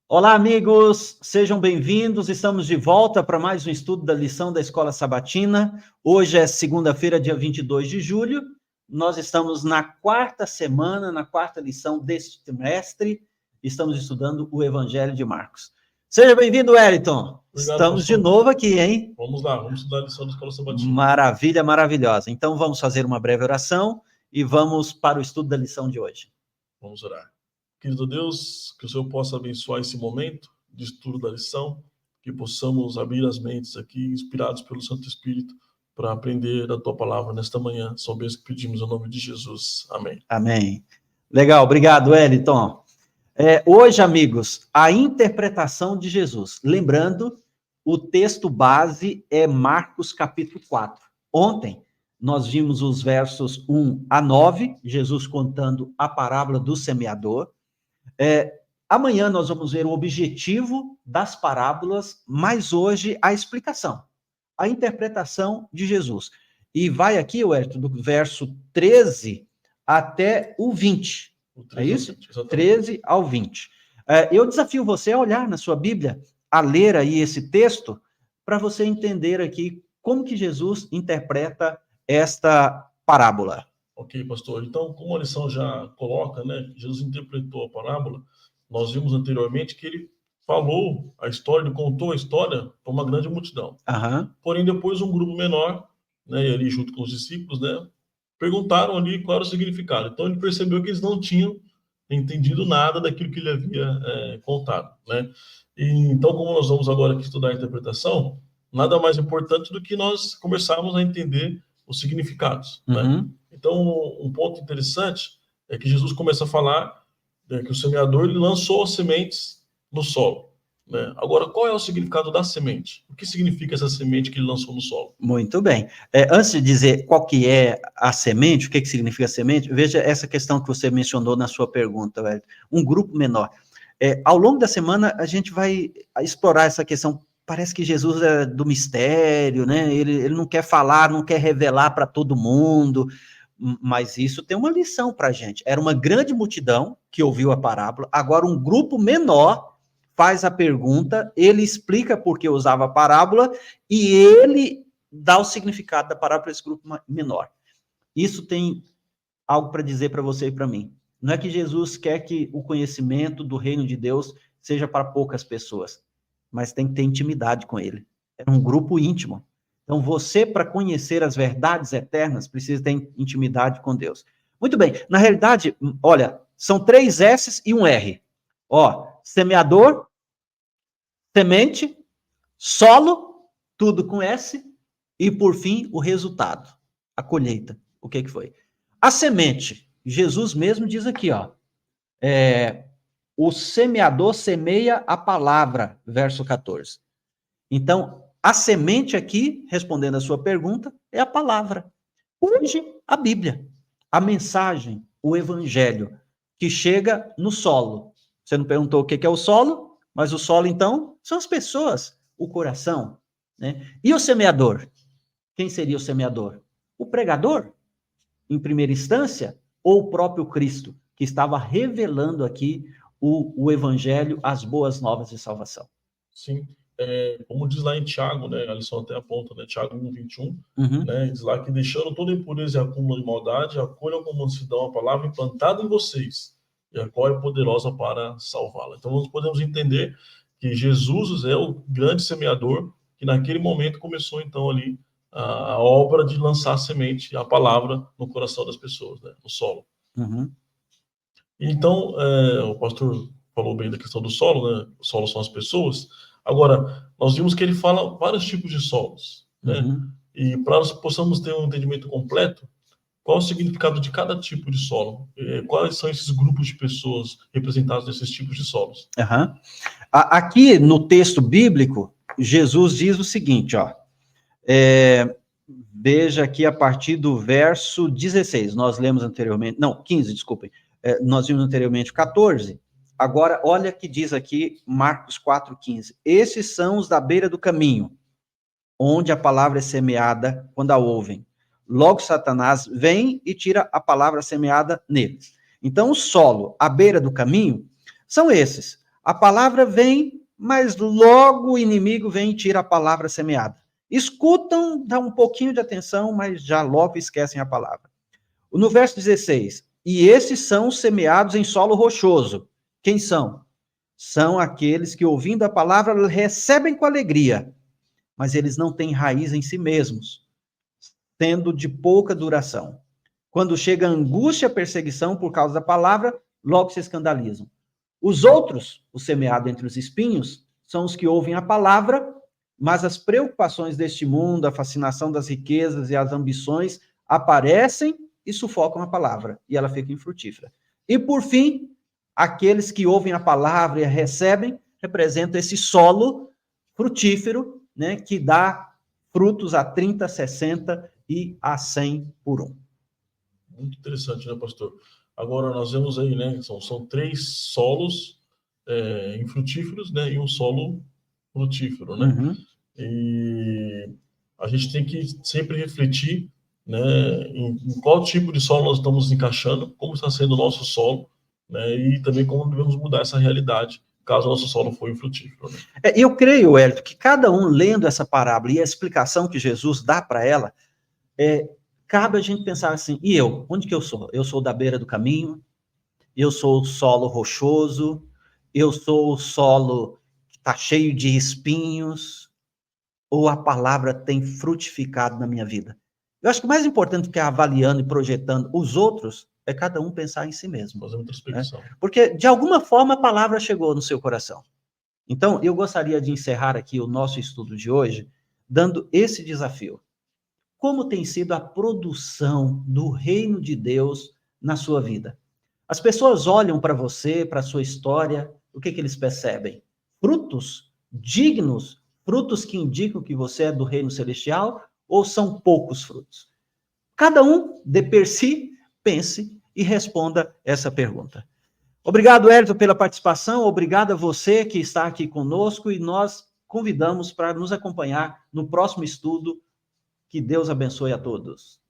Olá, amigos, sejam bem-vindos. Estamos de volta para mais um estudo da lição da Escola Sabatina. Hoje é segunda-feira, dia 22 de julho. Nós estamos na quarta semana, na quarta lição deste trimestre. Estamos estudando o Evangelho de Marcos. Seja bem-vindo, Wellington. Obrigado, Estamos pastor. de novo aqui, hein? Vamos lá, vamos estudar a lição da Escola Sabatina. Maravilha, maravilhosa. Então, vamos fazer uma breve oração e vamos para o estudo da lição de hoje. Vamos orar. Querido Deus, que o Senhor possa abençoar esse momento de estudo da lição, que possamos abrir as mentes aqui, inspirados pelo Santo Espírito, para aprender a Tua Palavra nesta manhã. Só bênção que pedimos em nome de Jesus. Amém. Amém. Legal, obrigado, Wellington. Hoje, amigos, a interpretação de Jesus. Lembrando, o texto base é Marcos capítulo 4. Ontem, nós vimos os versos 1 a 9, Jesus contando a parábola do semeador. Amanhã nós vamos ver o objetivo das parábolas, mas hoje a explicação, a interpretação de Jesus. E vai aqui, Wellington, do verso 13 até o 20. É isso? 13 ao 20. Eu desafio você a olhar na sua Bíblia, a ler aí esse texto, para você entender aqui como que Jesus interpreta esta parábola. Ok, pastor. Então, como a lição já coloca, né, Jesus interpretou a parábola, nós vimos anteriormente que ele falou a história, ele contou a história para uma grande multidão. Uhum. Porém, depois um grupo menor, né, ali junto com os discípulos, né, perguntaram ali qual era o significado. Então, ele percebeu que eles não tinham entendido nada daquilo que ele havia contado, né? E, então, como nós vamos agora aqui estudar a interpretação, nada mais importante do que nós começarmos a entender os significados, né? Então, um ponto interessante é que Jesus começa a falar que o semeador ele lançou as sementes no solo, né? Agora, qual é o significado da semente? O que significa essa semente que ele lançou no solo? Muito bem. Antes de dizer qual que é a semente, o que significa a semente, veja essa questão que você mencionou na sua pergunta, velho. Um grupo menor. Ao longo da semana, a gente vai explorar essa questão. Parece que Jesus é do mistério, né? Ele não quer falar, não quer revelar para todo mundo, mas isso tem uma lição para a gente. Era uma grande multidão que ouviu a parábola, agora um grupo menor faz a pergunta, ele explica por que usava a parábola e ele dá o significado da parábola para esse grupo menor. Isso tem algo para dizer para você e para mim. Não é que Jesus quer que o conhecimento do reino de Deus seja para poucas pessoas, mas tem que ter intimidade com ele. É um grupo íntimo. Então, você, para conhecer as verdades eternas, precisa ter intimidade com Deus. Muito bem. Na realidade, olha, são 3 S's e um R. Semeador, semente, solo, tudo com S, e, por fim, o resultado, a colheita. O que foi? A semente, Jesus mesmo diz aqui, o semeador semeia a palavra, verso 14. Então, a semente aqui, respondendo a sua pergunta, é a palavra. Hoje, a Bíblia, a mensagem, o evangelho, que chega no solo. Você não perguntou o que é o solo, mas o solo, então, são as pessoas, o coração, né? E o semeador? Quem seria o semeador? O pregador, em primeira instância, ou o próprio Cristo, que estava revelando aqui o evangelho, as boas novas de salvação. Sim, como diz lá em Tiago, né, a lição até aponta, né, Tiago 1:21, né, diz lá que deixando toda impureza e acúmulo de maldade, acolham com mansidão a palavra implantada em vocês, e a qual é poderosa para salvá-la. Então, nós podemos entender que Jesus é o grande semeador, que naquele momento começou, então, ali, a obra de lançar a semente, a palavra, no coração das pessoas, né, no solo. Então, o pastor falou bem da questão do solo, né? O solo são as pessoas. Agora, nós vimos que ele fala vários tipos de solos, né? E para nós possamos ter um entendimento completo, qual o significado de cada tipo de solo? Quais são esses grupos de pessoas representados nesses tipos de solos? Aqui no texto bíblico, Jesus diz o seguinte, veja aqui a partir do verso 16, nós lemos anteriormente, não, 15, desculpem, nós vimos anteriormente 14, agora olha que diz aqui Marcos 4:15, esses são os da beira do caminho, onde a palavra é semeada quando a ouvem. Logo Satanás vem e tira a palavra semeada neles. Então o solo, à beira do caminho, são esses, A palavra vem, mas logo o inimigo vem e tira a palavra semeada. Escutam, dá um pouquinho de atenção, mas já logo esquecem a palavra. No verso 16, e esses são semeados em solo rochoso. Quem são? São aqueles que, ouvindo a palavra, recebem com alegria, mas eles não têm raiz em si mesmos, tendo de pouca duração. Quando chega a angústia, a perseguição por causa da palavra, logo se escandalizam. Os outros, o semeado entre os espinhos, são os que ouvem a palavra, mas as preocupações deste mundo, a fascinação das riquezas e as ambições aparecem e sufocam a palavra, e ela fica infrutífera. E, por fim, aqueles que ouvem a palavra e a recebem, representam esse solo frutífero, né, que dá frutos a 30, 60 e a 100 por um. Muito interessante, né, pastor? Agora, nós vemos aí, né, são 3 solos infrutíferos, né, e um solo frutífero, né? Uhum. E a gente tem que sempre refletir, né, em qual tipo de solo nós estamos encaixando, como está sendo o nosso solo, né, e também como devemos mudar essa realidade, caso o nosso solo for infrutífero. Né? Eu creio, Hélio, que cada um lendo essa parábola e a explicação que Jesus dá para ela, cabe a gente pensar assim, e eu? Onde que eu sou? Eu sou da beira do caminho? Eu sou o solo rochoso? Eu sou o solo que está cheio de espinhos? Ou a palavra tem frutificado na minha vida? Eu acho que o mais importante que é avaliando e projetando os outros é cada um pensar em si mesmo. Fazer uma introspecção. Né? Porque, de alguma forma, a palavra chegou no seu coração. Então, eu gostaria de encerrar aqui o nosso estudo de hoje dando esse desafio. Como tem sido a produção do reino de Deus na sua vida? As pessoas olham para você, para a sua história, o que eles percebem? Frutos dignos, frutos que indicam que você é do reino celestial, ou são poucos frutos? Cada um, de per si, pense e responda essa pergunta. Obrigado, Hélio, pela participação, obrigado a você que está aqui conosco e nós convidamos para nos acompanhar no próximo estudo. Que Deus abençoe a todos.